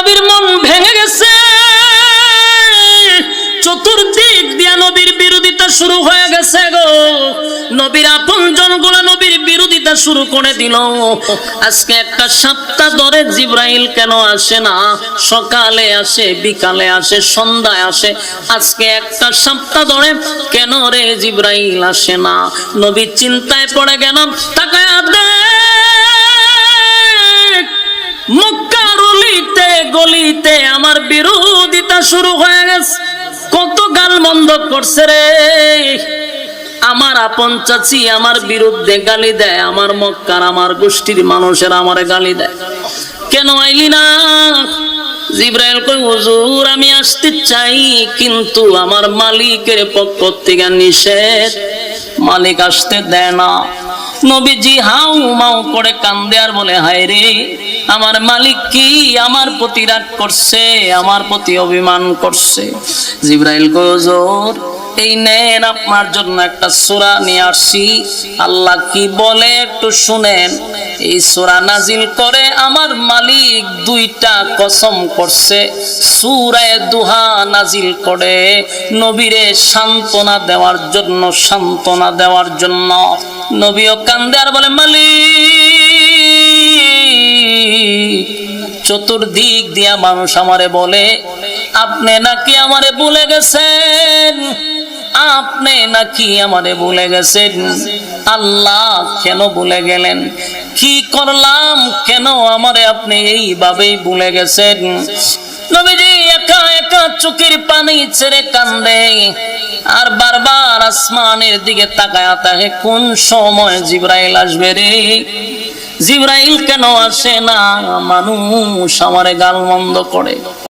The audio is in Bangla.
নবীর মন ভেঙে গেছে। চতুর্দিক দিয়া নবীর বিরোধিতা শুরু হয়ে গেছে গো। নবীর আপনজন গুলা নবীর বিরোধিতা শুরু করে দিল। আজকে একটা সপ্তাহ ধরে জিবরাইল কেন আসে না? সকালে আসে, বিকালে আসে, সন্ধ্যায় আসে। আজকে একটা সপ্তাহ ধরে কেন রে জিবরাইল আসে না? নবী চিন্তায় পড়ে গেল। তাকায় মক্কার অলিতে গলিতে আমার বিরোধিতা শুরু হয়ে গেছে। কত গাল মন্দ করছে রে। আমার আপন চাচি আমার বিরুদ্ধে গালি দেয়, আমার মক্কার আমার গোষ্ঠীর মানুষেরা আমারে গালি দেয়। কেন আইলি না? জিবরাইল কই, হুজুর আমি আসতে চাই, কিন্তু আমার মালিকের পক্ষ থেকে নিষেধ, মালিক আসতে দেয় না। নবীজি হাউ মাউ করে কান্দে আর বলে, হায় রে, আমার মালিক কি আমার প্রতি রাগ করছে, আমার প্রতি অভিমান করছে? জিবরাইল কই, হুজুর এই নেন আপনার জন্য একটা সূরা নিয়ে আসছি, আল্লাহ কি বলে একটু শুনেন। এই সূরা নাজিল করে আমার মালিক দুইটা কসম করছে। সূরা দুহা নাজিল করে নবীরে সান্ত্বনা দেওয়ার জন্য, সান্ত্বনা দেওয়ার জন্য। নবীও কান্দে আর বলে, মালিক চতুর্দিক দিয়া মানুষ আমারে বলে আপনি নাকি আমারে ভুলে গেছেন, আপনি নাকি আমারে ভুলে গেছেন। আল্লাহ কেন ভুলে গেলেন? কি করলাম কেন আমারে আপনি এইভাবেই ভুলে গেছেন? নবীজি একা একা চোখের পানি ছেড়ে কান্দে আর বারবার আসমানের দিকে তাকায় থাকে, কোন সময় জিবরাইল আসবে রে? জিবরাইল কেন আসে না? মানুষ আমারে গালমন্দ করে।